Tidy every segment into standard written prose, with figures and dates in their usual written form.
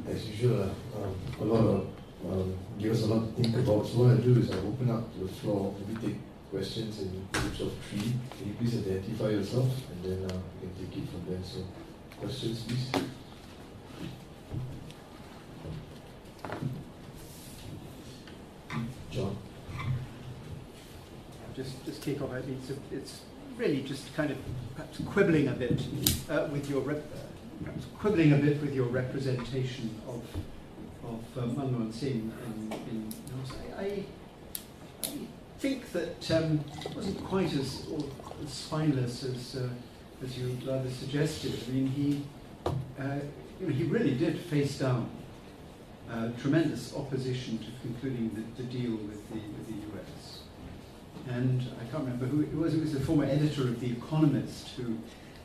as usual, a lot of give us a lot to think about. So what I'll do is I'll open up the floor, maybe take questions in groups of 3. Can you please identify yourself, and then we can take it from there. So, questions, please. John. Just kick off. I mean, it's really just kind of perhaps quibbling a bit with your representation of Manmohan Singh in I think that it wasn't quite as spineless as you rather suggested. I mean, he really did face down tremendous opposition to concluding the deal with the US. And I can't remember who it was. It was the former editor of The Economist who,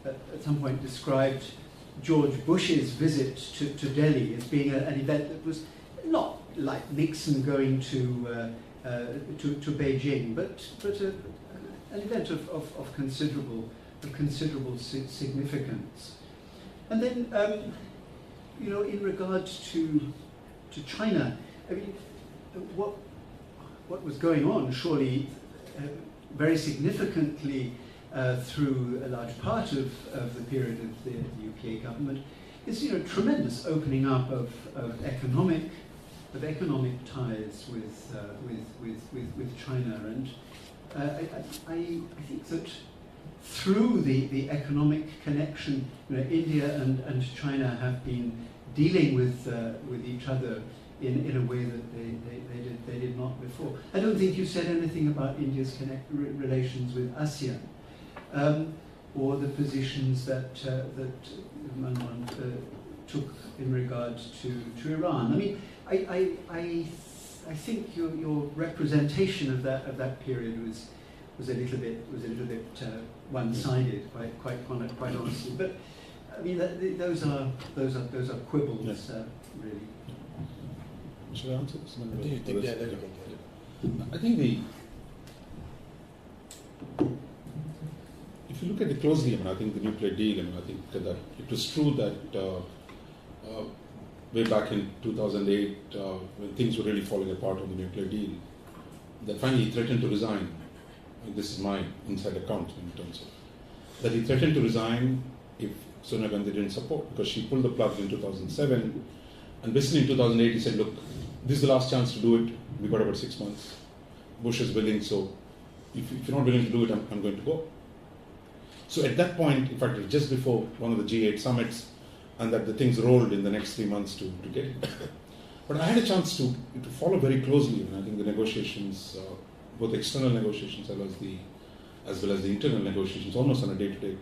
at some point, described George Bush's visit to Delhi as being an event that was not like Nixon going to Beijing, but an event of considerable significance. And then, in regard to China, I mean, what was going on surely very significantly through a large part of the period of the UK government is tremendous opening up of economic ties with China, and I think that through the economic connection, India and China have been dealing with each other in a way that they did not before. I don't think you said anything about India's relations with ASEAN, or the positions that Manmohan took in regard to Iran. I mean, I think your representation of that period was a little bit one-sided, quite honestly. But I mean, those are quibbles, yes. Really. Should I answer this? I think you take that, then you can get it. I think if you look at it closely, I think the nuclear deal, I think that it was true that way back in 2008, when things were really falling apart on the nuclear deal, that finally he threatened to resign. This is my inside account in terms of that he threatened to resign if Sonia Gandhi didn't support, because she pulled the plug in 2007, and basically in 2008 he said, look, this is the last chance to do it. We've got about 6 months. Bush is willing, so if you're not willing to do it, I'm going to go. So at that point, in fact, just before one of the G8 summits, and that the things rolled in the next 3 months to get it. But I had a chance to follow very closely, and I think the negotiations, both external negotiations as well as the internal negotiations, almost on a day-to-day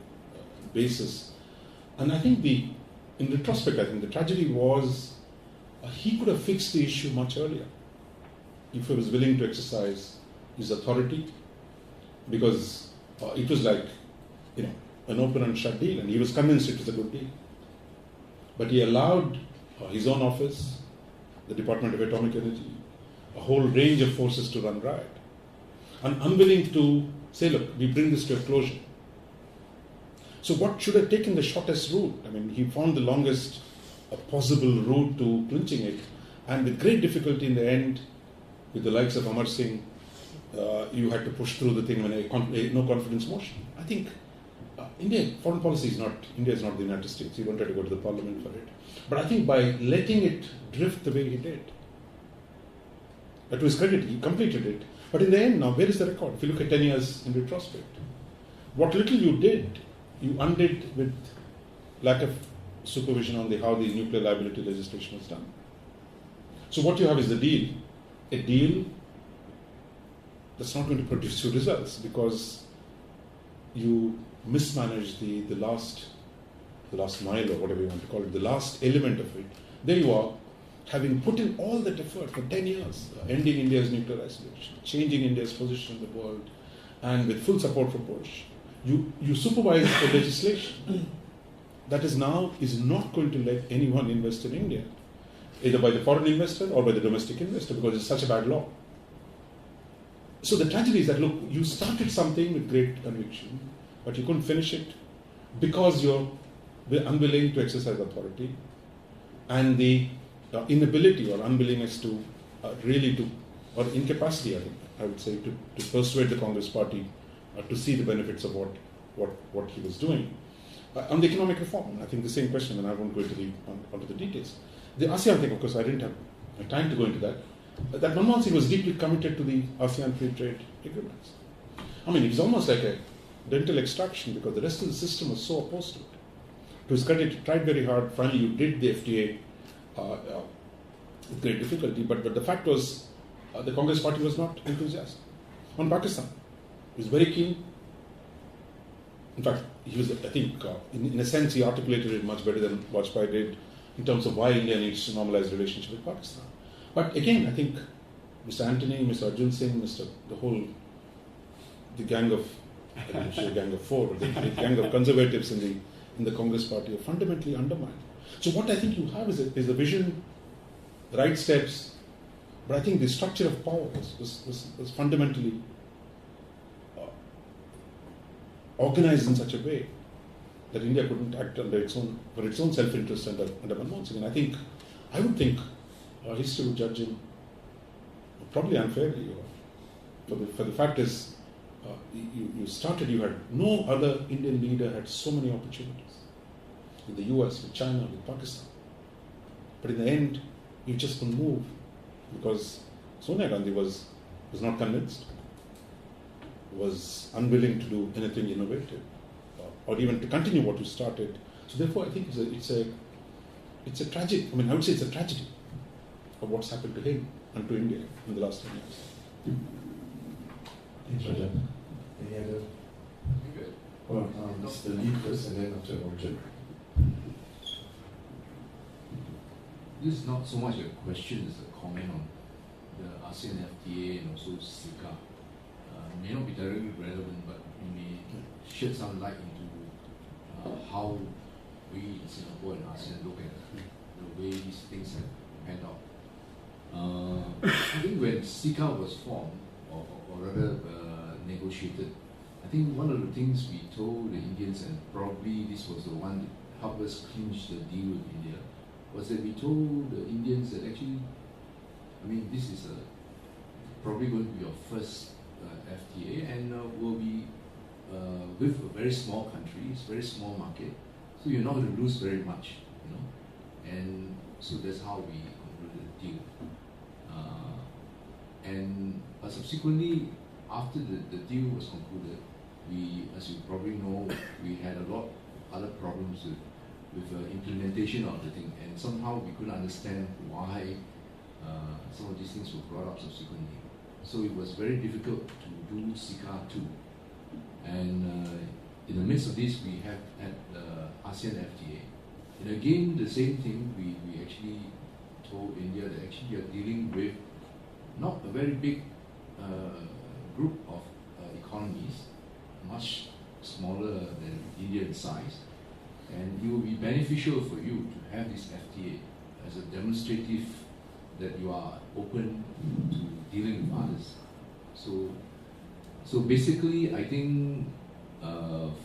basis. And I think in retrospect, I think the tragedy was he could have fixed the issue much earlier if he was willing to exercise his authority, because it was like, an open and shut deal, and he was convinced it was a good deal. But he allowed his own office, the Department of Atomic Energy, a whole range of forces to run riot, and unwilling to say, look, we bring this to a closure. So what should have taken the shortest route? I mean, he found the longest possible route to clinching it, and with great difficulty in the end, with the likes of Amar Singh, you had to push through the thing when a no confidence motion. I think foreign policy is not the United States. You don't have to go to the parliament for it. But I think by letting it drift the way he did, to his credit, he completed it. But in the end now, where is the record? If you look at 10 years in retrospect, what little you did, you undid with lack of supervision on how the nuclear liability legislation was done. So what you have is a deal that's not going to produce you results, because you mismanage the last mile, or whatever you want to call it, the last element of it. There you are, having put in all that effort for 10 years, ending India's nuclear isolation, changing India's position in the world, and with full support from Bush, you supervise the legislation that is not going to let anyone invest in India, either by the foreign investor or by the domestic investor, because it's such a bad law. So the tragedy is that, look, you started something with great conviction, but you couldn't finish it because you're unwilling to exercise authority, and the inability or unwillingness to or incapacity, I think, I would say, to persuade the Congress party to see the benefits of what he was doing. On the economic reform, I think the same question, and I won't go onto the details. The ASEAN thing, of course, I didn't have time to go into that. That Manmohan Singh was deeply committed to the ASEAN free trade agreements. I mean, it was almost like a dental extraction because the rest of the system was so opposed to it. To his credit, he tried very hard. Finally, you did the FTA with great difficulty. But the fact was, the Congress party was not enthusiastic. On Pakistan, he was very keen. In fact, he was, I think, in a sense, he articulated it much better than Vajpayee did in terms of why India needs to normalize relationship with Pakistan. But again, I think Mr. Antony, Mr. Arjun Singh, the gang of, I don't say gang of four, the gang of conservatives in the Congress party are fundamentally undermined. So what I think you have is a vision, the right steps, but I think the structure of power was fundamentally organized in such a way that India couldn't act for its own self-interest under Manmohan Singh. And I would think history would judge him probably unfairly. For the fact is, you had no other Indian leader had so many opportunities with the US, with China, with Pakistan. But in the end, you just couldn't move because Sonia Gandhi was not convinced, was unwilling to do anything innovative, or even to continue what you started. So therefore, I think it's a tragic. I mean, I would say it's a tragedy of what's happened to him and to India in the last 10 years. Thanks, Raja. Any other? Well, Mr. Lee first, and then after Roger. This is not so much a question as a comment on the ASEAN FTA and also SICA. May not be directly relevant, but we may shed some light into how we in Singapore and ASEAN look at the way these things have panned out. I think when SICA was formed, or rather negotiated, I think one of the things we told the Indians, and probably this was the one that helped us clinch the deal with India, was that we told the Indians that actually, I mean, this is probably going to be your first FTA, and will be with a very small country, it's a very small market, so you're not going to lose very much, and so that's how we concluded the deal. But subsequently, after the deal was concluded, we, as you probably know, we had a lot of other problems with implementation of the thing, and somehow we couldn't understand why some of these things were brought up subsequently. So it was very difficult to do SICA too. And in the midst of this, we have had the ASEAN FTA. And again, the same thing, we actually told India that actually you're dealing with not a very big group of economies, much smaller than India in size, and it will be beneficial for you to have this FTA as a demonstrative that you are open to dealing with others. So basically, I think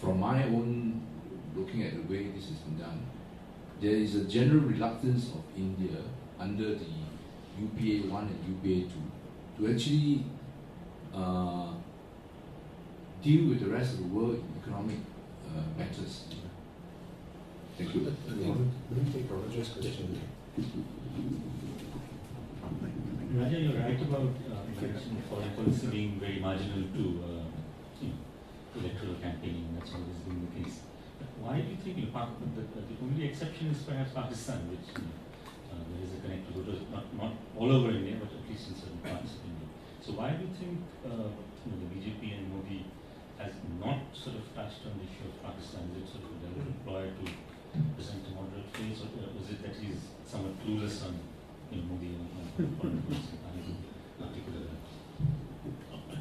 from my own looking at the way this has been done, there is a general reluctance of India under the UPA 1 and UPA 2 to actually deal with the rest of the world in economic matters. Thank you. Let me take Roger's question. Raja, you're right about foreign policy being very marginal to electoral campaigning. That's always been the case. But why do you think the only exception is perhaps Pakistan, which there is a connect to voters, not all over India, but at least in certain parts of India. So why do you think the BJP and Modi has not sort of touched on the issue of Pakistan? Is it sort of a deliberate ploy to present a moderate face, or is it that he's somewhat clueless on Modi and foreign policy?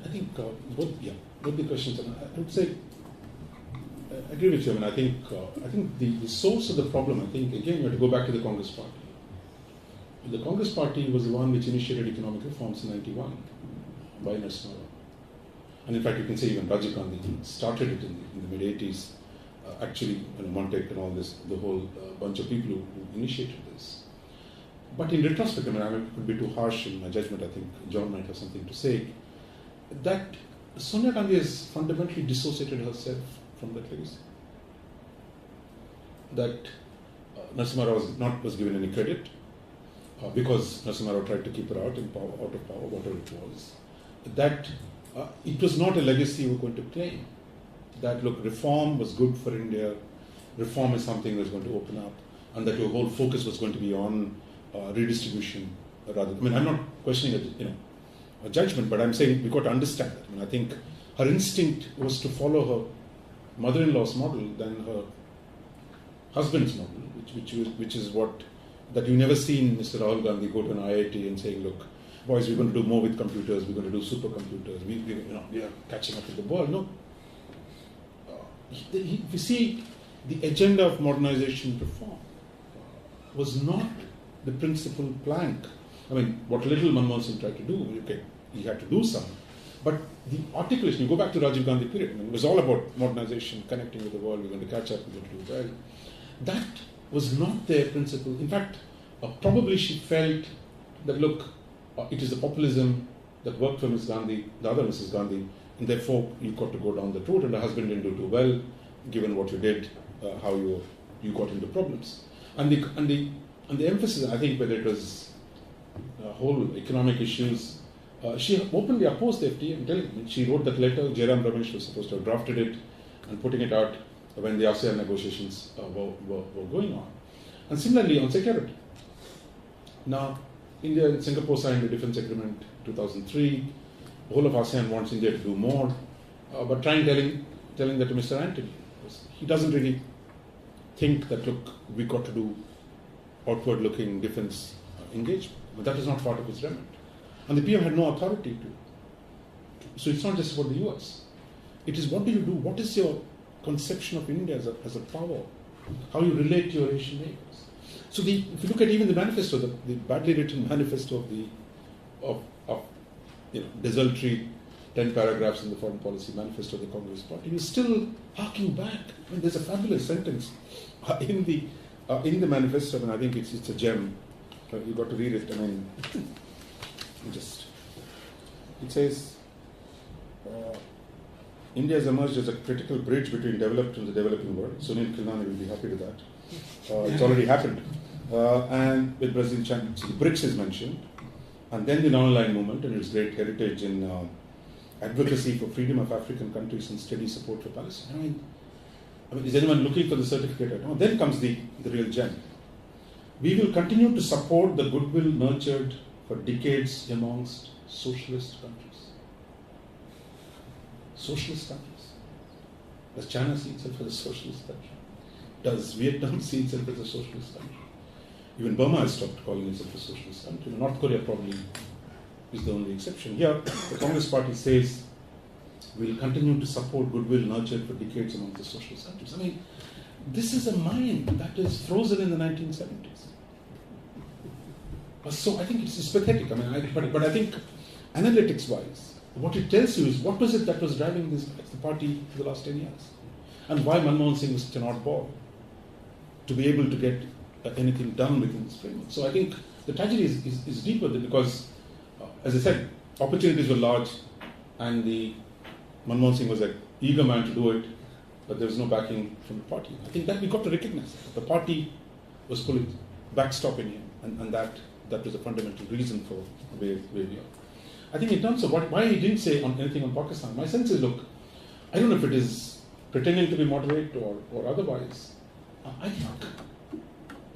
I think both the questions. I would say I agree with you. I mean, I think the source of the problem. I think again you have to go back to the Congress Party. The Congress Party was the one which initiated economic reforms in '91 by Narasimha. And in fact, you can say even Rajiv Gandhi started it in the mid '80s. Actually, Montek and all this, the whole bunch of people who initiated this. But in retrospect, I mean, it could be too harsh in my judgment. I think John might have something to say. That Sonia Gandhi has fundamentally dissociated herself from that legacy. That Narasimha Rao was given any credit because Narasimha Rao tried to keep her out of power, whatever it was. That it was not a legacy we were going to claim. That look, reform was good for India. Reform is something that's going to open up, and that your whole focus was going to be on redistribution rather. I mean, I'm not questioning a judgment, but I'm saying we've got to understand that. I mean, I think her instinct was to follow her mother-in-law's model than her husband's model, which is what that you never seen Mr. Rahul Gandhi go to an IIT and saying, look, boys, we're going to do more with computers, we're going to do supercomputers, we are catching up with the world. No. If you see, the agenda of modernization reform was not the principal plank. I mean, what little Manmohan Singh tried to do, okay, he had to do some. But the articulation, you go back to Rajiv Gandhi period, I mean, it was all about modernization, connecting with the world, we're going to catch up, we're going to do well. That was not their principle. In fact, probably she felt that, look, it is the populism that worked for Ms. Gandhi, the other Mrs. Gandhi, and therefore you got to go down that road, and the husband didn't do too well, given what you did, how you got into problems. And the emphasis, I think, whether it was whole economic issues, she openly opposed the FTA. And she wrote that letter. Jairam Ramesh was supposed to have drafted it and putting it out when the ASEAN negotiations were going on. And similarly on security. Now, India and Singapore signed the defense agreement in 2003. The whole of ASEAN wants India to do more, but telling that to Mr. Antony. He doesn't really think that, look, we got to do outward-looking defense engagement. But that is not part of his remit. And the PM had no authority to. So it's not just about the US. It is what do you do? What is your conception of India as a power? How you relate to your Asian neighbors? So if you look at even the manifesto, the badly written manifesto of desultory 10 paragraphs in the foreign policy manifesto of the Congress Party, you're still harking back. I mean, there's a fabulous sentence in the manifesto, and I think it's a gem. You've got to read it. I mean, it says, India has emerged as a critical bridge between developed and the developing world. Sunil Kilnani will be happy with that. It's already happened. And with Brazil, China, so the BRICS is mentioned. And then the non-aligned movement and its great heritage in advocacy for freedom of African countries and steady support for Palestine. I mean, is anyone looking for the certificate? No. Then comes the real gem. We will continue to support the goodwill nurtured for decades amongst socialist countries. Socialist countries. Does China see itself as a socialist country? Does Vietnam see itself as a socialist country? Even Burma has stopped calling itself a socialist country. North Korea probably is the only exception. Here, the Congress Party says we will continue to support goodwill nurtured for decades amongst the socialist countries. I mean, this is a mind that is frozen in the 1970s. So I think it's pathetic. I mean, but I think analytics-wise, what it tells you is what was it that was driving the party for the last 10 years, and why Manmohan Singh was such an oddball to be able to get anything done within this framework. So I think the tragedy is deeper because, as I said, opportunities were large, and the Manmohan Singh was an eager man to do it, but there was no backing from the party. I think that we got to recognize that. The party was fully backstopping him, and that was a fundamental reason for where we are. I think in terms of why he didn't say anything on Pakistan, my sense is, look, I don't know if it is pretending to be moderate or otherwise. I think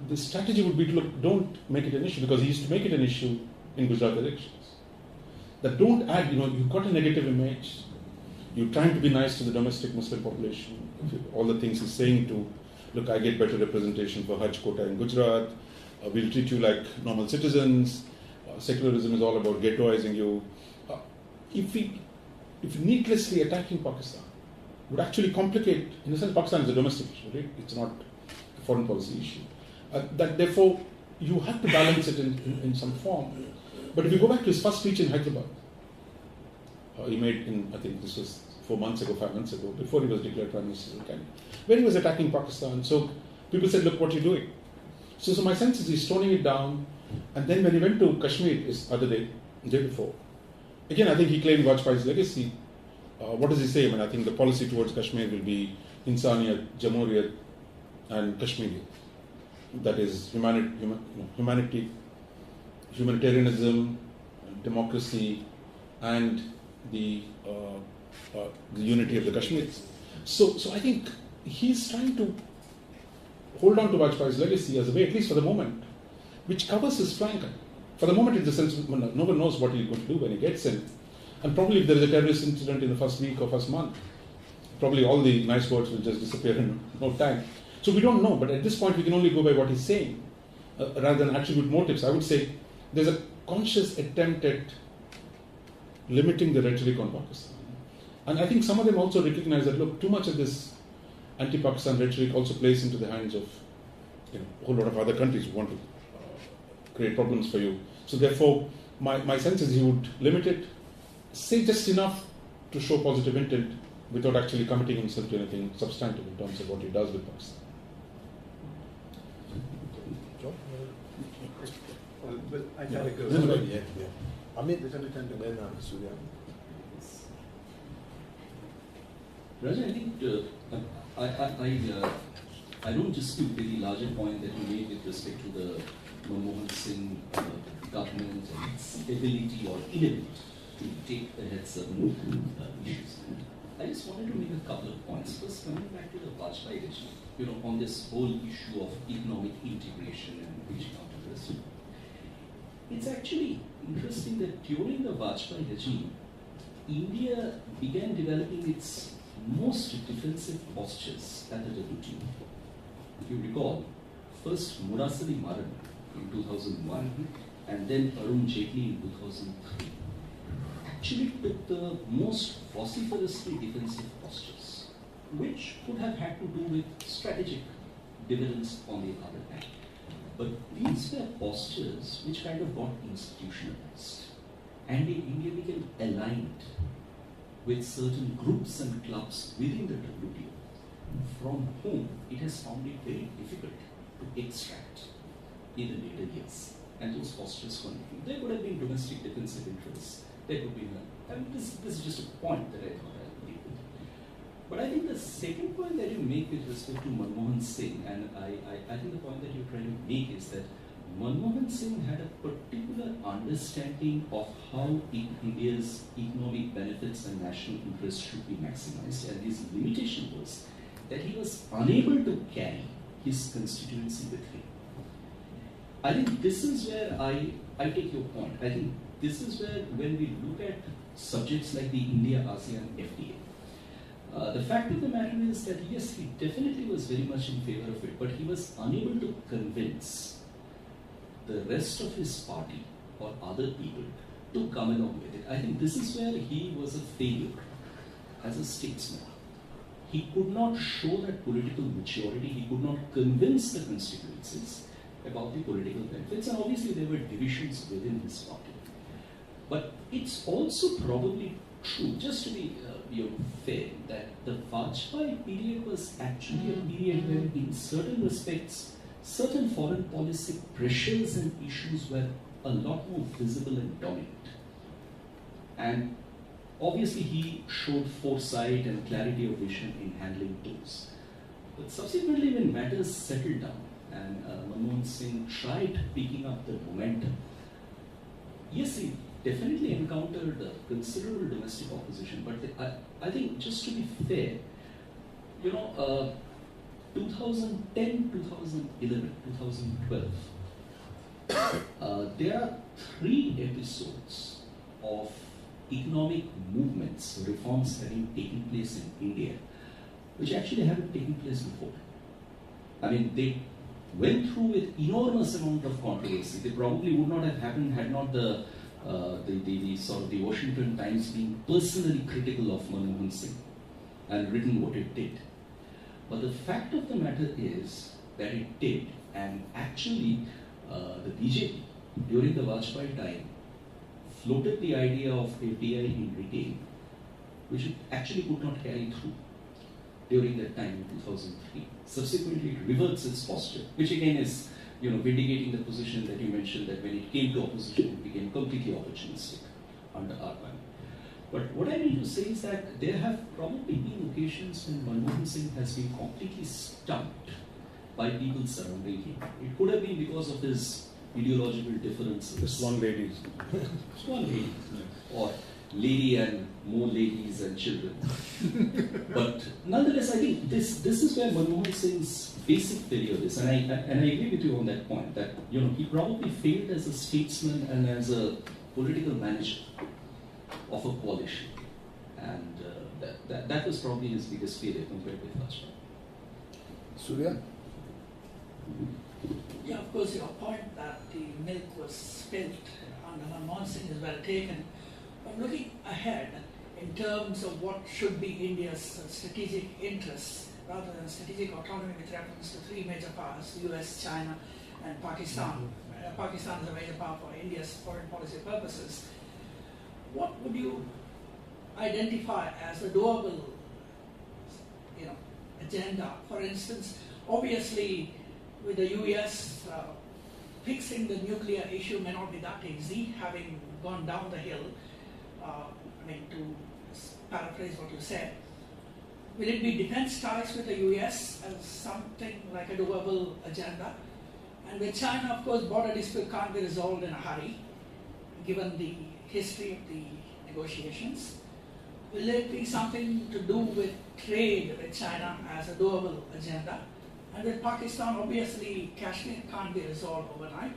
the strategy would be to look, don't make it an issue, because he used to make it an issue in Gujarat elections. That don't add, you've got a negative image, you're trying to be nice to the domestic Muslim population, all the things he's saying to, look, I get better representation for Hajj quota in Gujarat, we'll treat you like normal citizens, secularism is all about ghettoizing you. If needlessly attacking Pakistan would actually complicate, in a sense, Pakistan is a domestic issue, right? It's not a foreign policy issue. That therefore you have to balance it in some form. But if you go back to his first speech in Hyderabad, he made I think this was 5 months ago, before he was declared Prime Minister, where he was attacking Pakistan. So people said, look, what are you doing? So my sense is he's toning it down. And then when he went to Kashmir the day before, again I think he claimed Vajpayee's legacy. What does he say? I mean, I think the policy towards Kashmir will be Insaniyat, Jamhuriyat, and Kashmiri. That is humanity, humanitarianism, democracy, and the unity of the Kashmiris. So I think he's trying to hold on to Vajpayee's legacy as a way, at least for the moment, which covers his flank. For the moment, in the sense, no one knows what he's going to do when he gets in. And probably if there is a terrorist incident in the first week or first month, probably all the nice words will just disappear in no time. So we don't know, but at this point we can only go by what he's saying, rather than attribute motives. I would say there's a conscious attempt at limiting the rhetoric on Pakistan. And I think some of them also recognize that, look, too much of this anti-Pakistan rhetoric also plays into the hands of a whole lot of other countries who want to create problems for you. So therefore, my sense is he would limit it, say just enough to show positive intent without actually committing himself to anything substantive in terms of what he does with Pakistan. Well, I Yeah, think yeah. Amit, There's only 10 and then Surya. Raja, I think I don't dispute the larger point that you made with respect to the Manmohan Singh government and its ability or inability to take ahead certain issues. I just wanted to make a couple of points. First, coming back to the Vajpayee regime, on this whole issue of economic integration and reaching out to this. It's actually interesting that during the Vajpayee regime, India began developing its most defensive postures at the WTO. If you recall, first Murasali Maran in 2001 and then Arun Jaitley in 2003 actually took the most vociferously defensive postures, which could have had to do with strategic dividends on the other hand. But these were postures which kind of got institutionalized, and in India became aligned with certain groups and clubs within the WTO, from whom it has found it very difficult to extract in the later years. And those postures continue. There could have been domestic defensive interests. There could be this is just a point that I thought I would deal with. But I think the second point that you make with respect to Manmohan Singh, and I think the point that you're trying to make is that Manmohan Singh had a particular understanding of how India's economic benefits and national interests should be maximized, and his limitation was that he was unable to carry his constituency with him. I think this is where I take your point. I think this is where, when we look at subjects like the India-ASEAN FTA, the fact of the matter is that yes, he definitely was very much in favor of it, but he was unable to convince the rest of his party or other people to come along with it. I think this is where he was a failure as a statesman. He could not show that political maturity, he could not convince the constituencies about the political benefits, and obviously there were divisions within his party. But it's also probably true, just to be fair, that the Vajpayee period was actually a period where, in certain respects, certain foreign policy pressures and issues were a lot more visible and dominant. And obviously he showed foresight and clarity of vision in handling those. But subsequently, when matters settled down and Manmohan Singh tried picking up the momentum, yes, he definitely encountered considerable domestic opposition, but I think, just to be fair, 2010, 2011, 2012, there are 3 episodes of economic movements, reforms having taken place in India, which actually haven't taken place before. I mean, they went through with enormous amount of controversy. They probably would not have happened had not the Washington Times being personally critical of Manmohan Singh and written what it did. But the fact of the matter is that it did, and actually the BJP during the Vajpayee time floated the idea of FDI in retail, which it actually could not carry through during that time in 2003. Subsequently, it reverts its posture, which again is vindicating the position that you mentioned that when it came to opposition, it became completely opportunistic under our plan. But what I mean to say is that there have probably been occasions when Manmohan Singh has been completely stumped by people surrounding him. It could have been because of his ideological differences. This one lady. One lady. Or lady and more ladies and children. But nonetheless, I think this is where Manmohan Singh's basic failure is, and I agree with you on that point, that he probably failed as a statesman and as a political manager of a coalition, and that was probably his biggest failure compared with Rajpal. Surya? Yeah, of course, your point that the milk was spilled under Manmohan Singh is well taken. But looking ahead in terms of what should be India's strategic interests rather than strategic autonomy with reference to three major powers, US, China and Pakistan. Pakistan is a major power for India's foreign policy purposes. What would you identify as a doable agenda? For instance, obviously with the US, fixing the nuclear issue may not be that easy, having gone down the hill. To paraphrase what you said, will it be defense ties with the US as something like a doable agenda? And with China, of course, border dispute can't be resolved in a hurry, given the history of the negotiations. Will it be something to do with trade with China as a doable agenda? And with Pakistan, obviously, Kashmir can't be resolved overnight.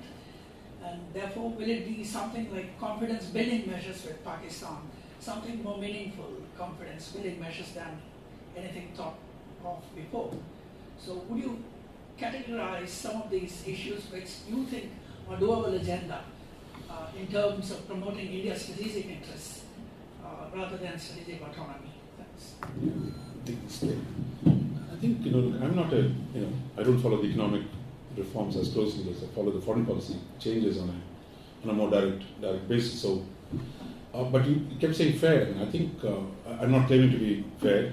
And therefore, will it be something like confidence building measures with Pakistan, something more meaningful confidence building measures than anything thought of before? So would you categorize some of these issues which you think are doable agenda in terms of promoting India's strategic interests rather than strategic autonomy? Thanks. I think, I'm not I don't follow the economic reforms as closely as I follow the foreign policy changes on a more direct basis. So, but you kept saying fair, and I think I'm not claiming to be fair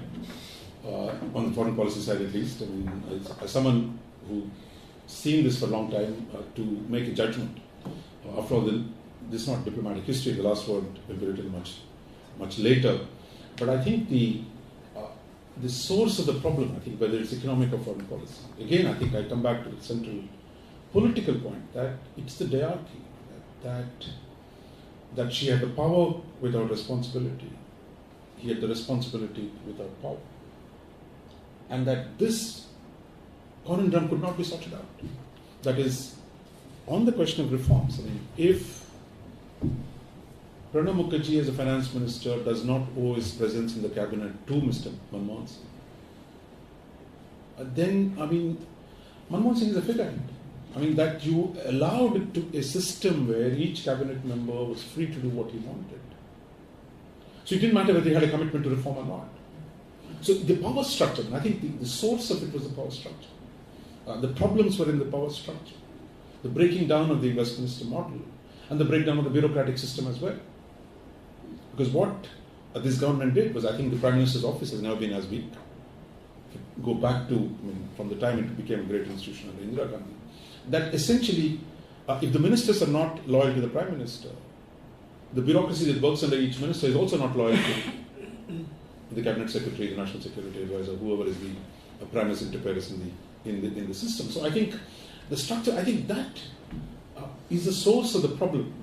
on the foreign policy side at least. I mean, as someone who's seen this for a long time, to make a judgment. After all, this is not diplomatic history. The last word will be written much later. But I think the source of the problem, I think, whether it's economic or foreign policy, again, I think I come back to the central political point, that it's the diarchy, that she had the power without responsibility, he had the responsibility without power, and that this conundrum could not be sorted out. That is, on the question of reforms, I mean, if Pranab Mukherjee as a finance minister does not owe his presence in the cabinet to Mr. Manmohan Singh, then, Manmohan Singh is a figurehead. That you allowed a system where each cabinet member was free to do what he wanted. So it didn't matter whether he had a commitment to reform or not. So the power structure, and I think the source of it was the power structure. The problems were in the power structure. The breaking down of the Westminster model and the breakdown of the bureaucratic system as well. Because what this government did was, I think the Prime Minister's office has never been as weak. If you go back to, from the time it became a great institution under Indira Gandhi, that essentially, if the ministers are not loyal to the Prime Minister, the bureaucracy that works under each minister is also not loyal to the Cabinet Secretary, the National Security Advisor, whoever is the Prime Minister inter pares in the system. So I think the structure, I think that is the source of the problem.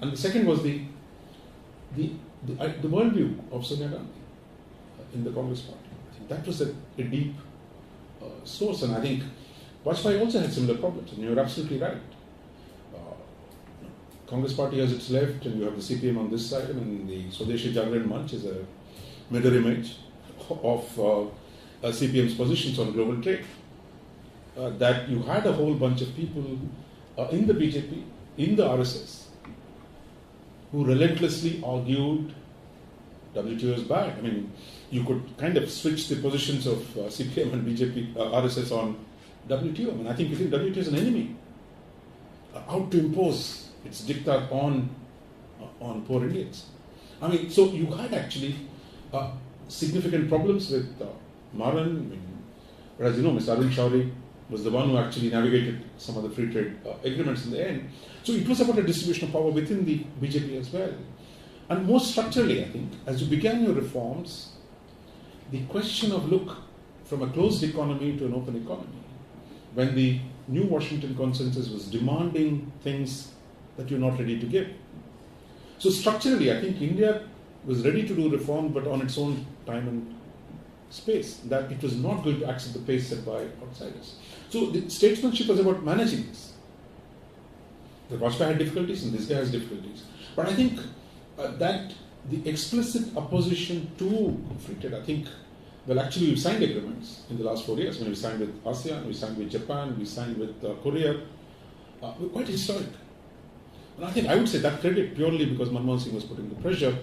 And the second was the worldview of Sonia Gandhi in the Congress Party. I think that was a deep source, and I think Vajpayee also had similar problems, and you're absolutely right. Congress Party has its left, and you have the CPM on this side, and the Swadeshi Jagran Manch is a mirror image of CPM's positions on global trade. That you had a whole bunch of people in the BJP, in the RSS, who relentlessly argued WTO is bad. You could kind of switch the positions of CPM and BJP, RSS on WTO. I think you think WTO is an enemy, out to impose its diktat on poor Indians. So you had actually significant problems with Maran. But as you know, Mr. Arun Shourie was the one who actually navigated some of the free trade agreements in the end. So it was about a distribution of power within the BJP as well. And more structurally, I think, as you began your reforms, the question of look from a closed economy to an open economy, when the new Washington consensus was demanding things that you're not ready to give. So structurally, I think India was ready to do reform, but on its own time and space, that it was not going to accept the pace set by outsiders. So the statesmanship was about managing this. The Vajpayee had difficulties and this guy has difficulties. But I think that the explicit opposition to free trade, I think, well, actually we've signed agreements in the last 4 years. When we signed with ASEAN, we signed with Japan, we signed with Korea. We're quite historic. And I think I would say that credit purely because Manmohan Singh was putting the pressure,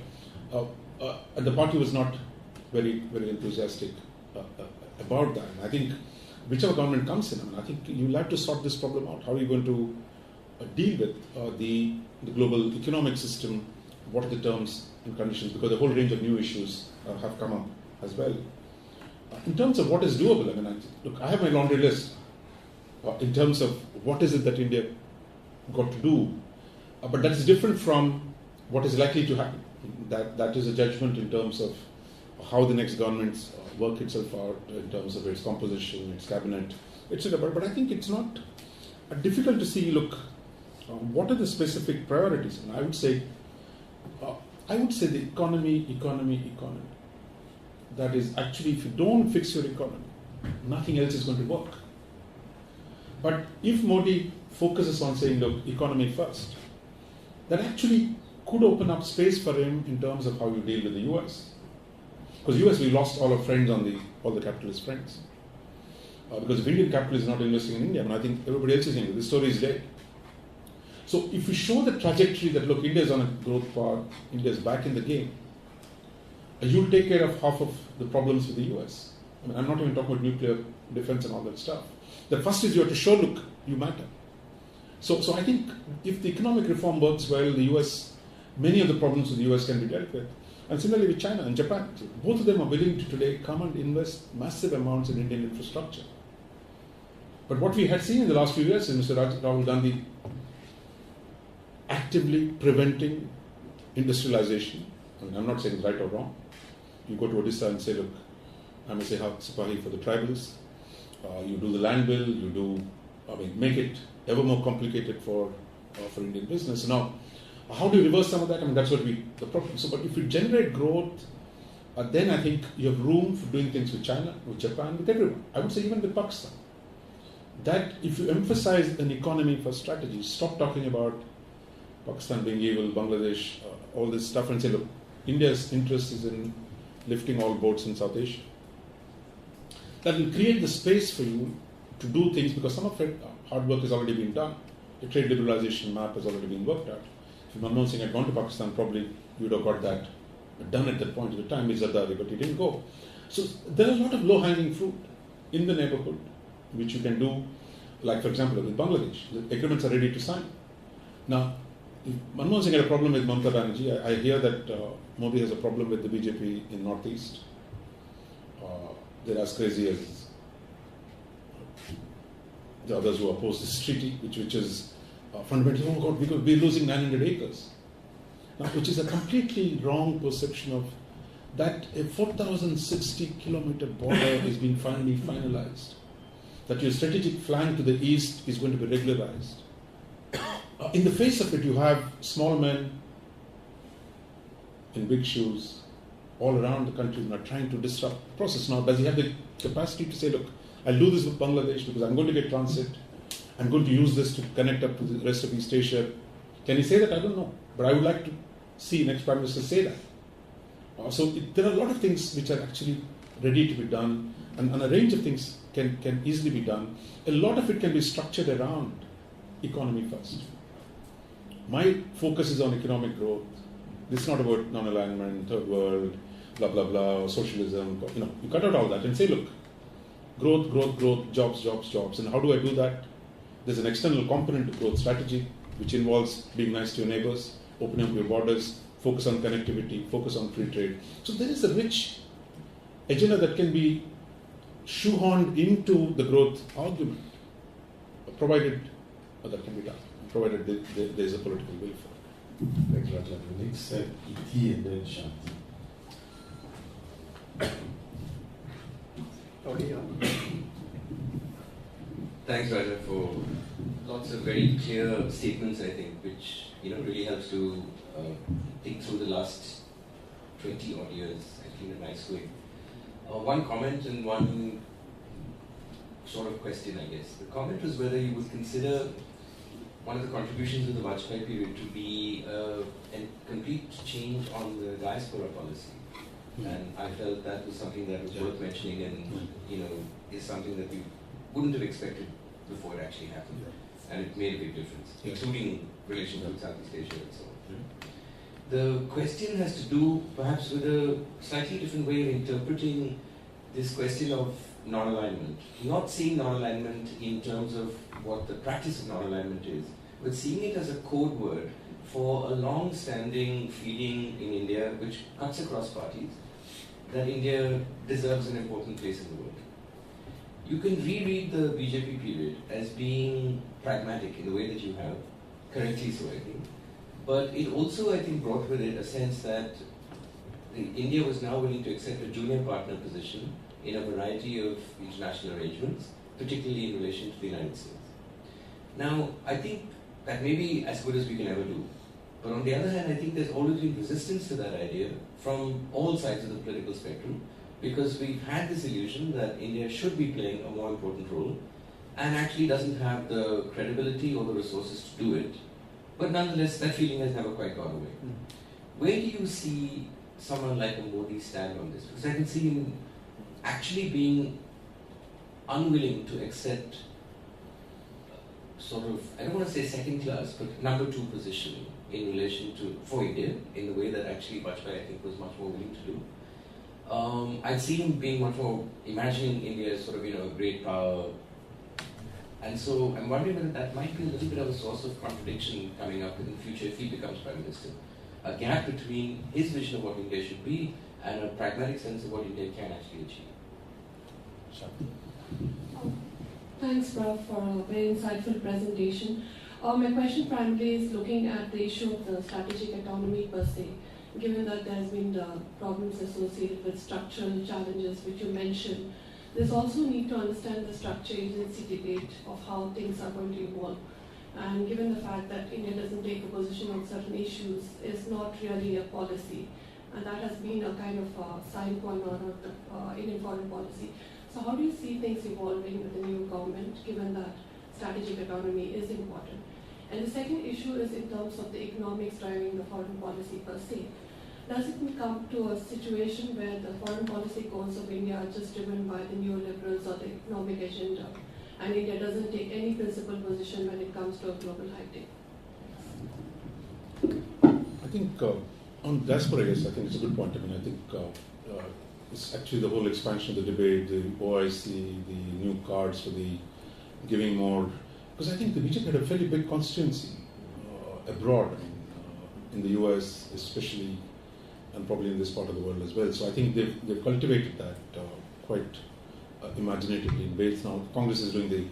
and the party was not very, very enthusiastic about that. And I think whichever government comes in, I think you'll have to sort this problem out. How are you going to deal with the global economic system? What are the terms and conditions? Because a whole range of new issues have come up as well. In terms of what is doable, look, I have my laundry list in terms of what is it that India got to do, but that is different from what is likely to happen. That is a judgment in terms of how the next governments work itself out in terms of its composition, its cabinet, etc. But I think it's not difficult to see, look, what are the specific priorities? And I would say the economy. That is actually, if you don't fix your economy, nothing else is going to work. But if Modi focuses on saying, look, economy first, that actually could open up space for him in terms of how you deal with the US. Because US, we lost all our friends all the capitalist friends. Because if Indian capital is not investing in India, I think everybody else is saying, this story is dead. So if we show the trajectory that, look, India is on a growth path, India is back in the game, you'll take care of half of the problems with the US. I'm not even talking about nuclear defense and all that stuff. The first is you have to show, look, you matter. So I think if the economic reform works well, the US, many of the problems with the US can be dealt with. And similarly with China and Japan, both of them are willing to today come and invest massive amounts in Indian infrastructure. But what we had seen in the last few years is Mr. Rahul Gandhi actively preventing industrialization. I'm not saying it's right or wrong. You go to Odisha and say, look, I'm a Sipahi for the tribals. You do the land bill, make it ever more complicated for Indian business. Now, how do you reverse some of that? That's what the problem. So, but if you generate growth, then I think you have room for doing things with China, with Japan, with everyone. I would say even with Pakistan. That if you emphasize an economy first strategy, stop talking about Pakistan being evil, Bangladesh, all this stuff, and say, look, India's interest is in lifting all boats in South Asia. That will create the space for you to do things because some of it, hard work has already been done. The trade liberalization map has already been worked out. If Manmohan Singh had gone to Pakistan, probably you would have got that done at that point of the time with Zardari, but he didn't go. So there are a lot of low-hanging fruit in the neighborhood which you can do, like for example with Bangladesh. The agreements are ready to sign. Now, if Manmohan Singh had a problem with Mamata Banerjee, I hear that Modi has a problem with the BJP in Northeast. They're as crazy as the others who oppose this treaty, which is fundamentally, oh God, we're losing 900 acres. Now, which is a completely wrong perception of that a 4,060 kilometer border is being finally finalized. That your strategic flank to the east is going to be regularized. In the face of it, you have small men in big shoes all around the country not trying to disrupt the process. Now, does he have the capacity to say, look, I'll do this with Bangladesh because I'm going to get transit. I'm going to use this to connect up to the rest of East Asia. Can he say that? I don't know. But I would like to see next Prime Minister say that. There are a lot of things which are actually ready to be done, and a range of things can easily be done. A lot of it can be structured around economy first. My focus is on economic growth. This is not about non-alignment, third world, blah, blah, blah, or socialism. You cut out all that and say, look, growth, jobs. And how do I do that? There's an external component to growth strategy, which involves being nice to your neighbors, opening up your borders, focus on connectivity, focus on free trade. So there is a rich agenda that can be shoehorned into the growth argument. provided that can be done, provided there is a political will for it. Thanks, Raja. The next set, E.T. and then Shanti. Thanks, Raja, for lots of very clear statements, I think, which really helps to think through the last 20 odd years, I think, in a nice way. One comment and one sort of question, I guess. The comment was whether you would consider one of the contributions of the Vajpayee period to be a complete change on the diaspora policy. And I felt that was something that was worth mentioning, and is something that we wouldn't have expected before it actually happened. And it made a big difference, including relations with Southeast Asia and so on. The question has to do perhaps with a slightly different way of interpreting this question of non-alignment. Not seeing non-alignment in terms of what the practice of non-alignment is, but seeing it as a code word for a long-standing feeling in India, which cuts across parties, that India deserves an important place in the world. You can reread the BJP period as being pragmatic in the way that you have, correctly so I think, but it also I think brought with it a sense that India was now willing to accept a junior partner position in a variety of international arrangements, particularly in relation to the United States. Now, I think that may be as good as we can ever do. But on the other hand, I think there's always been resistance to that idea from all sides of the political spectrum, because we've had this illusion that India should be playing a more important role and actually doesn't have the credibility or the resources to do it. But nonetheless, that feeling has never quite gone away. Where do you see someone like a Modi stand on this? Because I can see him actually being unwilling to accept sort of, I don't want to say second class, but number two position in relation to, for India, in the way that actually Vajpayee I think was much more willing to do. I see him being much more, imagining India as sort of, a great power. And so I'm wondering whether that might be a little bit of a source of contradiction coming up in the future if he becomes Prime Minister. A gap between his vision of what India should be and a pragmatic sense of what India can actually achieve. Thanks, Prof, for a very insightful presentation. My question primarily is looking at the issue of the strategic autonomy per se, given that there's been the problems associated with structural challenges which you mentioned. There's also need to understand the structure agency debate of how things are going to evolve. And given the fact that India doesn't take a position on certain issues, is not really a policy. And that has been a kind of sign point of the Indian foreign policy. So how do you see things evolving with the new government, given that strategic autonomy is important? And the second issue is in terms of the economics driving the foreign policy per se. Does it come to a situation where the foreign policy goals of India are just driven by the neoliberals or the economic agenda, and India doesn't take any principled position when it comes to a global high tech? I think on diaspora, yes, I think it's a good point. I mean, I think it's actually the whole expansion of the debate, the OIC, the new cards for the giving more, because I think the BJP had a fairly big constituency abroad, I mean, in the US especially, and probably in this part of the world as well. So I think they've cultivated that quite imaginatively in Wales now. Congress is doing in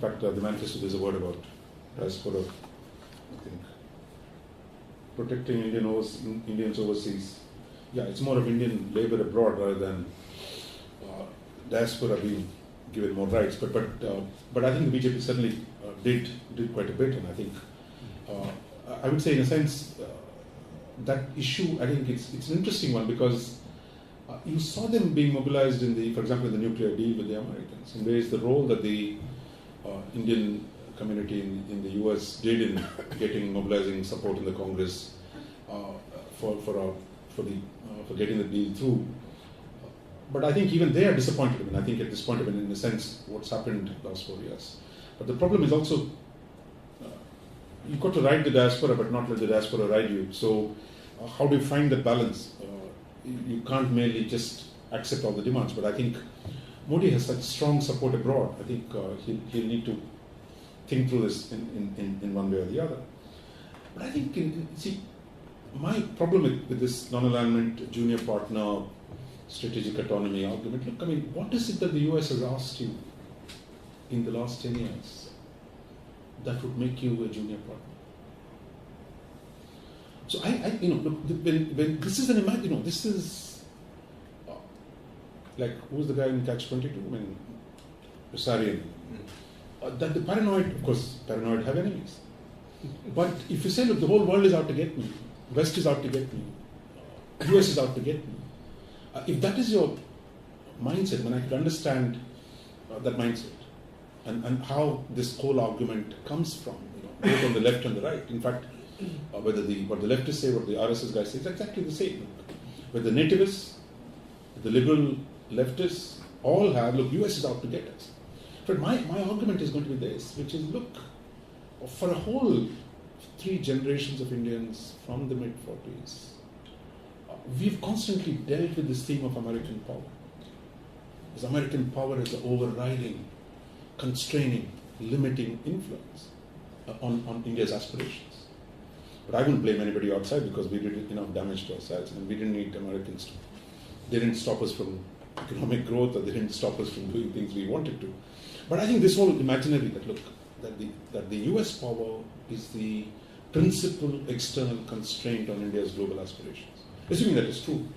fact, the manifesto, there's a word about diaspora, I think, protecting Indians overseas. Yeah, it's more of Indian labor abroad rather than diaspora being given more rights. But I think the BJP certainly did quite a bit, and I think I would say in a sense that issue, I think it's an interesting one, because you saw them being mobilized for example, in the nuclear deal with the Americans, in ways the role that the Indian community in the US did in mobilizing support in the Congress for getting the deal through. But I think even they are disappointed. I mean, I think at this point, I mean, in a sense, what's happened last 4 years. But the problem is also, you've got to ride the diaspora, but not let the diaspora ride you. So how do you find that balance? You can't merely just accept all the demands. But I think Modi has such strong support abroad. I think he'll need to think through this in one way or the other. But I think, my problem with this non-alignment, junior partner, strategic autonomy argument, look, I mean, what is it that the US has asked you in the last 10 years? that would make you a junior partner. So look, when this is this is like, who's the guy in Catch-22? I mean, Rosarian. That the paranoid, of course, paranoid have enemies. But if you say, look, the whole world is out to get me, West is out to get me, US is out to get me, if that is your mindset, when I could understand that mindset and how this whole argument comes from, both on the left and the right. In fact, what the leftists say, what the RSS guys say, it's exactly the same. Where the nativists, the liberal leftists, all have, look, US is out to get us. But my argument is going to be this, which is, look, for a whole 3 generations of Indians from the mid-40s, we've constantly dealt with this theme of American power. Because American power is the overriding, constraining, limiting influence on India's aspirations. But I wouldn't blame anybody outside, because we did enough damage to ourselves, and we didn't need Americans to. They didn't stop us from economic growth, or they didn't stop us from doing things we wanted to. But I think this whole imaginary that the US power is the principal external constraint on India's global aspirations. Assuming that is true.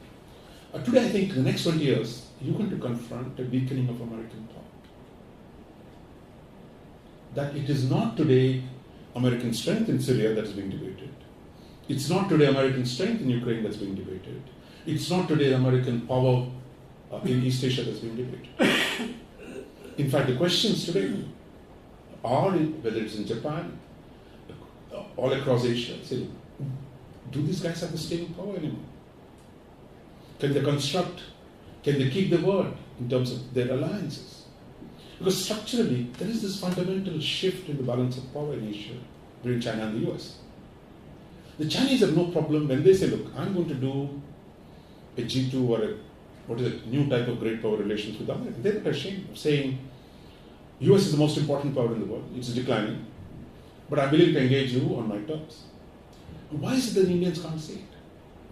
Today, I think in the next 20 years, you're going to confront a weakening of American power. That it is not today American strength in Syria that is being debated. It's not today American strength in Ukraine that's being debated. It's not today American power in East Asia that's being debated. In fact, the questions today are, whether it's in Japan, all across Asia, say, do these guys have the staying power anymore? Can they construct, can they keep the word in terms of their alliances? Because structurally, there is this fundamental shift in the balance of power in Asia between China and the US. The Chinese have no problem when they say, look, I'm going to do a G2 or a new type of great power relations with America. They're not ashamed of saying, US is the most important power in the world, it's declining, but I'm willing to engage you on my terms. Why is it that Indians can't say it?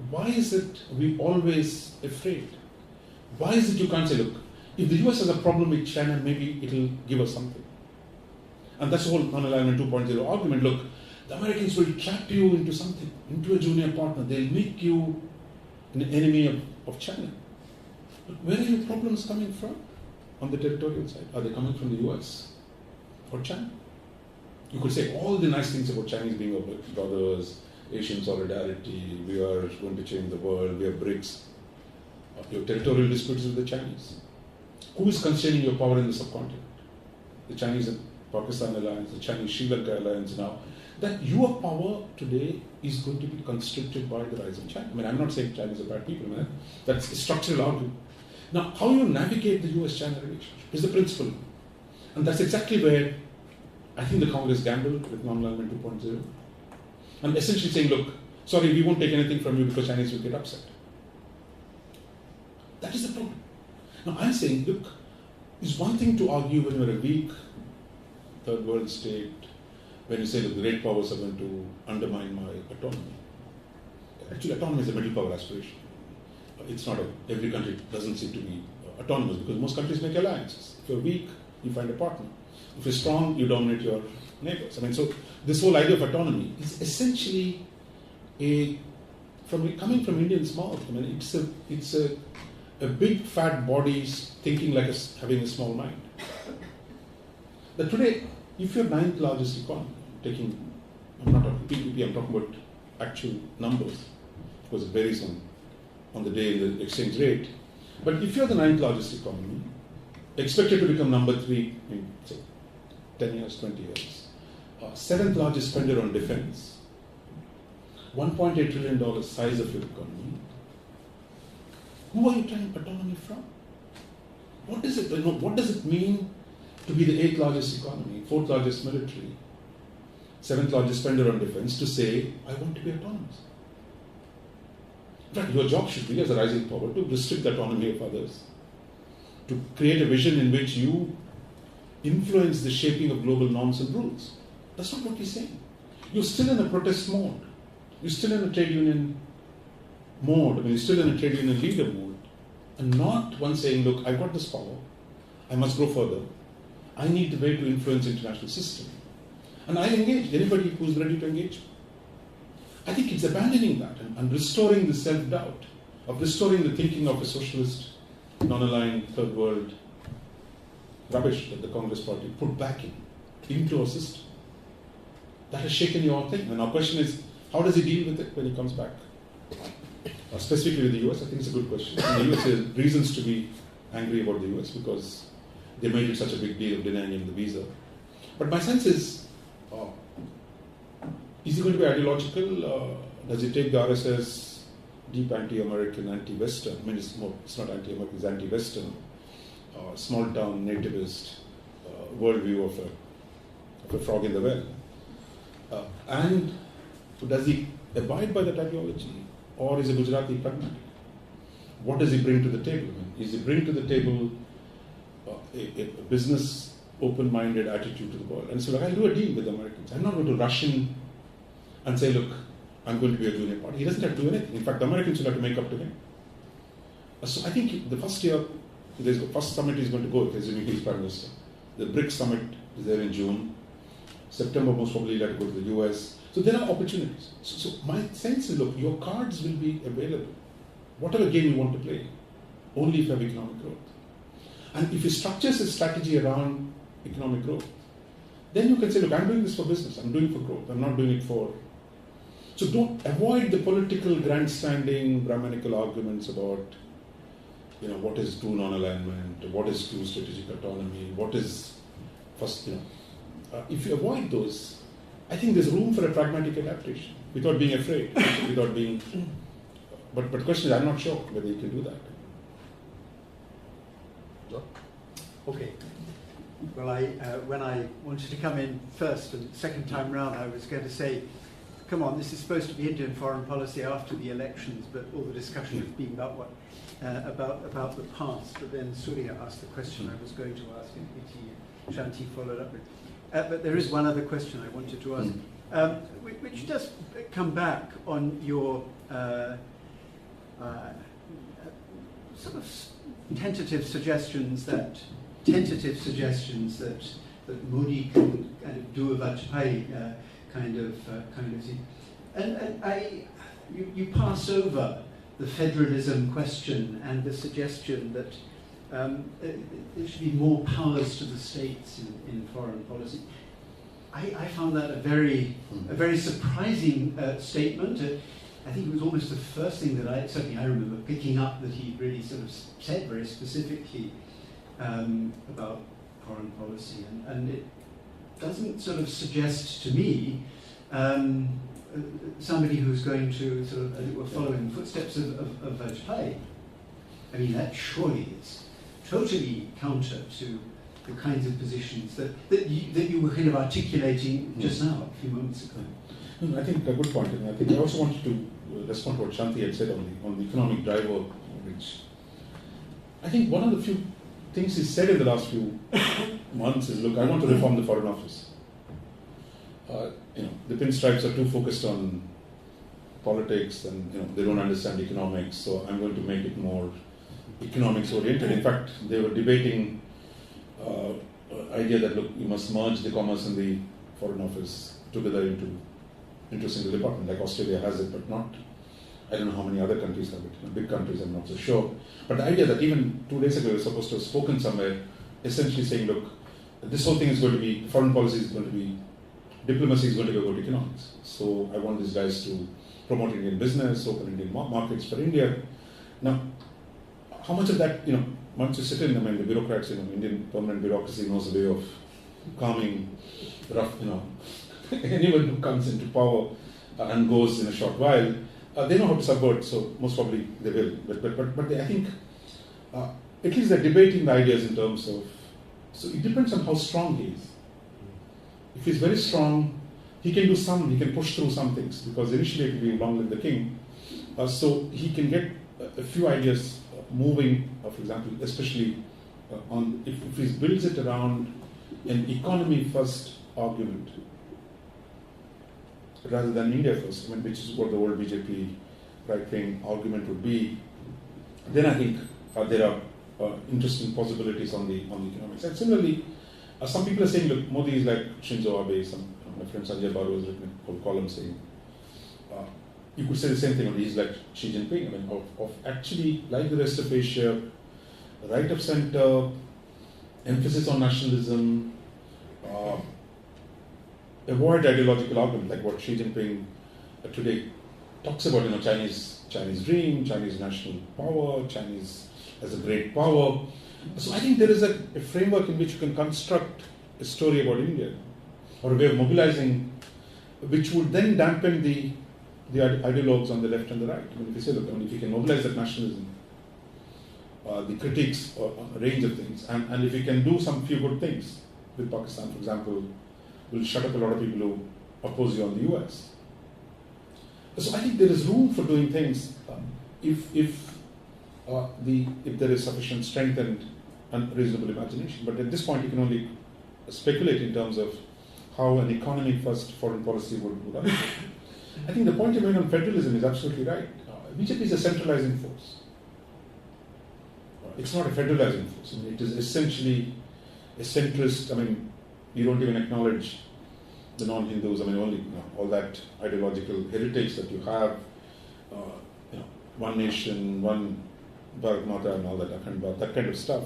Why is it we always afraid? Why is it you can't say, look, if the US has a problem with China, maybe it'll give us something. And that's the whole non-alignment 2.0 argument. Look, the Americans will trap you into something, into a junior partner. They'll make you an enemy of China. But where are your problems coming from on the territorial side? Are they coming from the US or China? You could say all the nice things about Chinese being our brothers, Asian solidarity, we are going to change the world, we are BRICS. Your territorial disputes with the Chinese. Who is constraining your power in the subcontinent? The Chinese and Pakistan alliance, the Chinese Sri Lanka alliance now. That your power today is going to be constricted by the rise of China. I mean, I'm not saying Chinese are bad people, man. That's a structural argument. Now, how you navigate the US-China relationship is the principle. And that's exactly where I think the Congress gambled with non-alignment 2.0. And essentially saying, look, sorry, we won't take anything from you because Chinese will get upset. That is the problem. Now, I'm saying, look, it's one thing to argue when you're a weak third world state, when you say that the great powers are going to undermine my autonomy. Actually, autonomy is a middle power aspiration. It's not every country doesn't seem to be autonomous, because most countries make alliances. If you're weak, you find a partner. If you're strong, you dominate your neighbors. I mean, so this whole idea of autonomy is essentially coming from Indians' mouth. I mean, it's a big fat body thinking like having a small mind. That today, if you're 9th largest economy, I'm not talking PPP, I'm talking about actual numbers, because it varies on the day in the exchange rate. But if you're the 9th largest economy, expected to become number 3 in, say, 10 years, 20 years, 7th largest spender on defense, $1.8 trillion size of your economy, who are you trying autonomy from? What does it mean to be the 8th largest economy, 4th largest military, 7th largest spender on defense, to say, I want to be autonomous? In fact, your job should be, as a rising power, to restrict the autonomy of others, to create a vision in which you influence the shaping of global norms and rules. That's not what he's saying. You're still in a protest mode. You're still in a trade union mode. I mean, you're still in a trade union leader mode. And not one saying, look, I've got this power. I must go further. I need the way to influence the international system. And I engaged anybody who's ready to engage. I think it's abandoning that and restoring the self-doubt, of restoring the thinking of a socialist, non-aligned, third world rubbish that the Congress Party put back into our system. That has shaken your thing. And our question is, how does he deal with it when he comes back? Specifically with the US, I think it's a good question. And the US has reasons to be angry about the US because they made it such a big deal of denying him the visa. But my sense is he going to be ideological? Does he take the RSS deep anti-American, anti-Western? I mean, it's not anti-American, it's anti-Western, small-town nativist worldview of a frog in the well. And does he abide by that ideology, or is a Gujarati pragmatic? What does he bring to the table? I mean, is he bring to the table a business, open-minded attitude to the world? And so, like, I'll do a deal with the Americans. I'm not going to rush in and say, look, I'm going to be a junior partner. He doesn't have to do anything. In fact, the Americans will have to make up to him. So I think the first year, the first summit he's going to go, assuming he's Prime Minister. The BRICS summit is there in June. September, most probably, he'll have to go to the US. So there are opportunities. So my sense is, look, your cards will be available. Whatever game you want to play, only if you have economic growth. And if he structures his strategy around economic growth, then you can say, look, I'm doing this for business, I'm doing it for growth, I'm not doing it for... So don't avoid the political grandstanding, Brahmanical arguments about, what is true non-alignment, what is true strategic autonomy, what is first, if you avoid those, I think there's room for a pragmatic adaptation without being afraid, without being... But the question is, I'm not sure whether you can do that. Okay. Well, when I wanted to come in first and second time round, I was going to say, come on, this is supposed to be Indian foreign policy after the elections, but all the discussion has been about about the past. But then Surya asked the question I was going to ask, and Iti Shanti followed up with. But there is one other question I wanted to ask, which does come back on your sort of tentative suggestions that Modi can kind of do a Vajpayee kind of thing. And you pass over the federalism question and the suggestion that there should be more powers to the states in foreign policy. I found that a very surprising statement. I think it was almost the first thing that I remember picking up that he really sort of said very specifically about foreign policy, and it doesn't sort of suggest to me somebody who's going to sort of, as it were, follow in the footsteps of Vajpayee. I mean, that surely is totally counter to the kinds of positions that you were kind of articulating just now, a few moments ago. I think a good point. And I think I also wanted to respond to what Shanti had said on the economic driver, which I think one of the few things he said in the last few months is, look, I want to reform the Foreign Office. The pinstripes are too focused on politics and they don't understand economics, so I'm going to make it more economics oriented. In fact, they were debating idea that, look, you must merge the commerce and the Foreign Office together into a single department, like Australia has it, but not, I don't know how many other countries have it. Big countries, I'm not so sure. But the idea that even 2 days ago we were supposed to have spoken somewhere, essentially saying, look, this whole thing is going to be, foreign policy is going to be, diplomacy is going to be about economics. So I want these guys to promote Indian business, open Indian markets for India. Now, how much of that, once you sit in, the bureaucrats, Indian permanent bureaucracy knows a way of calming rough, anyone who comes into power and goes in a short while, they know how to subvert, so most probably they will. But I think at least they're debating the ideas in terms of, so it depends on how strong he is. If he's very strong, he can push through some things, because initially it will be long live the king. So he can get a few ideas moving, for example, especially if he builds it around an economy first argument, rather than India first, which is what the old BJP right-wing argument would be, then I think there are interesting possibilities on the economics. And similarly, some people are saying, look, Modi is like Shinzo Abe, my friend Sanjay Baru has written a whole column saying, you could say the same thing, only he's like Xi Jinping, I mean, of actually, like the rest of Asia, right of center, emphasis on nationalism, avoid ideological argument, like what Xi Jinping today talks about, Chinese dream, Chinese national power, Chinese as a great power. So I think there is a framework in which you can construct a story about India, or a way of mobilizing, which would then dampen the ideologues on the left and the right. I mean, if you say, look, if you can mobilize that nationalism, the critiques, or a range of things, and if you can do some few good things with Pakistan, for example, will shut up a lot of people who oppose you on the US. So I think there is room for doing things if there is sufficient strength and reasonable imagination. But at this point, you can only speculate in terms of how an economy-first foreign policy would unfold. I think the point you made on federalism is absolutely right. BJP is a centralizing force. It's not a federalizing force. I mean, it is essentially a centrist. I mean, you don't even acknowledge the non-Hindus. I mean, only all that ideological heritage that you have. One nation, one Bharat Mata, and all that, that kind of stuff.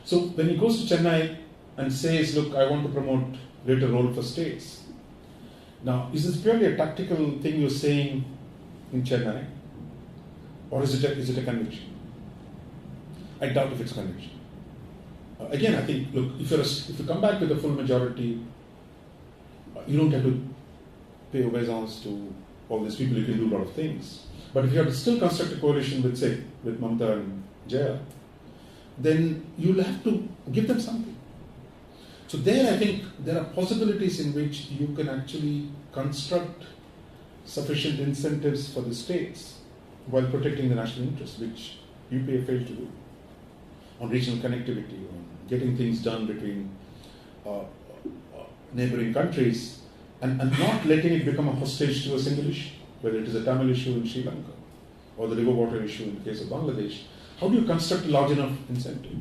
So when he goes to Chennai and says, "Look, I want to promote greater role for states." Now, is this purely a tactical thing you're saying in Chennai, or is it a conviction? I doubt if it's conviction. Again, I think, look, if you come back with a full majority, you don't have to pay obeisance to all these people. You can do a lot of things. But if you have to still construct a coalition with, say, with Mamata and Jaya, then you'll have to give them something. So there, I think there are possibilities in which you can actually construct sufficient incentives for the states while protecting the national interest, which UPA failed to do, on regional connectivity, on getting things done between neighboring countries, and not letting it become a hostage to a single issue, whether it is a Tamil issue in Sri Lanka or the river water issue in the case of Bangladesh. How do you construct a large enough incentive?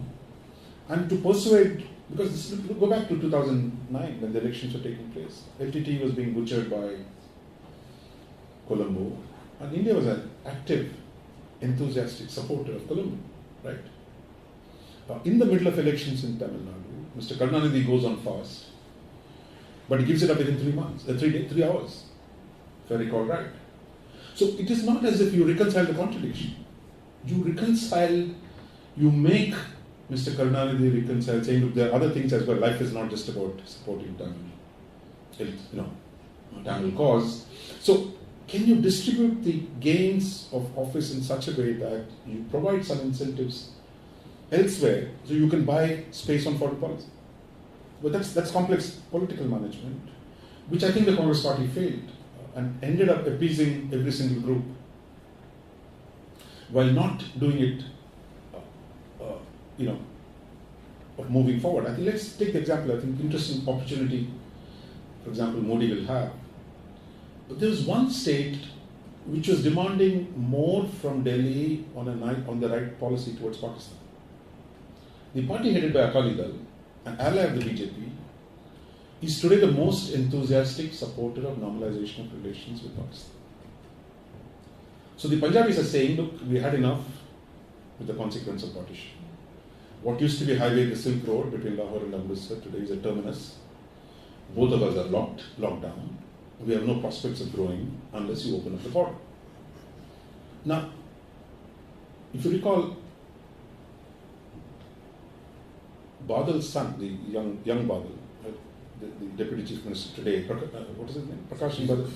And to persuade, because go back to 2009 when the elections were taking place. FTT was being butchered by Colombo, and India was an active, enthusiastic supporter of Colombo, right? In the middle of elections in Tamil Nadu, Mr. Karunanidhi goes on fast, but he gives it up within 3 months, 3 hours, if I recall right. So it is not as if you reconcile the contradiction. You reconcile, you make Mr. Karunanidhi reconcile, saying, look, there are other things as well. Life is not just about supporting Tamil cause. So can you distribute the gains of office in such a way that you provide some incentives elsewhere so you can buy space on foreign policy? But that's complex political management, which I think the Congress party failed and ended up appeasing every single group while not doing it of moving forward. I think let's take the example, I think interesting opportunity, for example, Modi will have. But there was one state which was demanding more from Delhi on the right policy towards Pakistan. The party headed by Akali Dal, an ally of the BJP, is today the most enthusiastic supporter of normalization of relations with Pakistan. So the Punjabis are saying, look, we had enough with the consequence of partition. What used to be highway, the Silk Road between Lahore and Amritsar, today is a terminus. Both of us are locked down. We have no prospects of growing unless you open up the border. Now, if you recall, Badal's son, the young Badal, the Deputy Chief Minister today, what is his name? Prakash Singh Badal?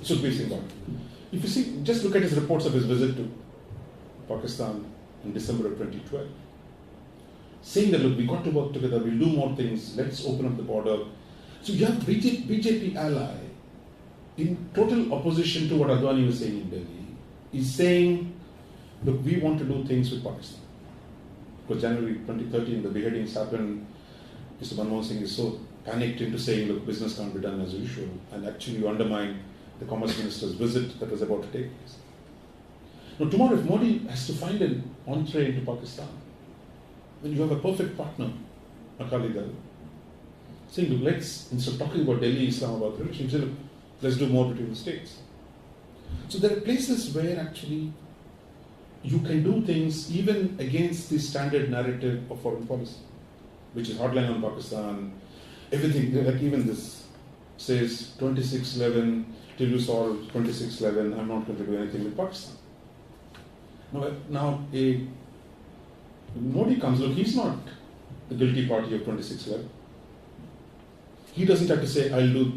Sukhbir Singh Badal. If you see, just look at his reports of his visit to Pakistan in December of 2012, saying that, look, we got to work together, we'll do more things, let's open up the border. So you have BJP ally in total opposition to what Advani was saying in Delhi, is saying, look, we want to do things with Pakistan. Because January 2013, the beheadings happened, Mr. Manmohan Singh is so panicked into saying, look, business can't be done as usual, and actually you undermine the Commerce Minister's visit that was about to take place. Now tomorrow, if Modi has to find an entree into Pakistan, then you have a perfect partner, Akali Dal, saying, look, instead of talking about Delhi, Islamabad relation, say, look, let's do more between the states. So there are places where actually you can do things even against the standard narrative of foreign policy, which is hardline on Pakistan, everything, like even this says 2611, till you solve 2611, I'm not going to do anything with Pakistan. Now Modi comes, look, he's not the guilty party of 2611. He doesn't have to say, I'll do,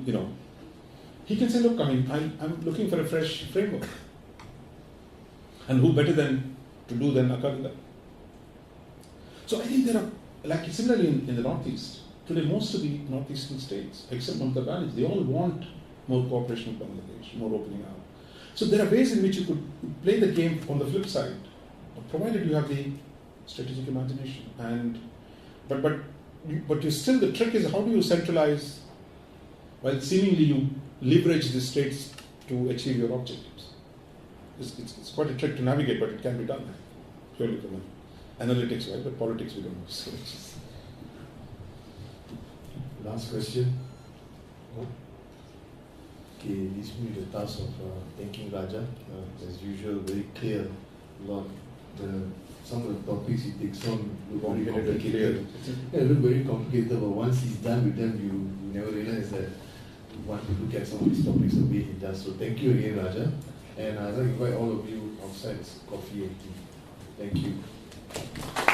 he can say, look, I'm looking for a fresh framework. And who better than to do than Akal? So I think there are, like similarly in the Northeast, today most of the Northeastern states, except Mamata Banerjee, they all want more cooperation with Bangladesh, more opening up. So there are ways in which you could play the game on the flip side, provided you have the strategic imagination. But you still, the trick is how do you centralize while seemingly you leverage the states to achieve your objectives. It's quite a trick to navigate, but it can be done purely from analytics, right? But politics we don't know. So last question. Okay, leaves me with the task of thanking Raja. As usual, very clear. Some of the topics he takes on look very complicated. Yeah, look very complicated, but once he's done with them, you never realize that you want to look at some of these topics the way he does. So thank you again, Raja. And I'd like to invite all of you outside for coffee and tea. Thank you.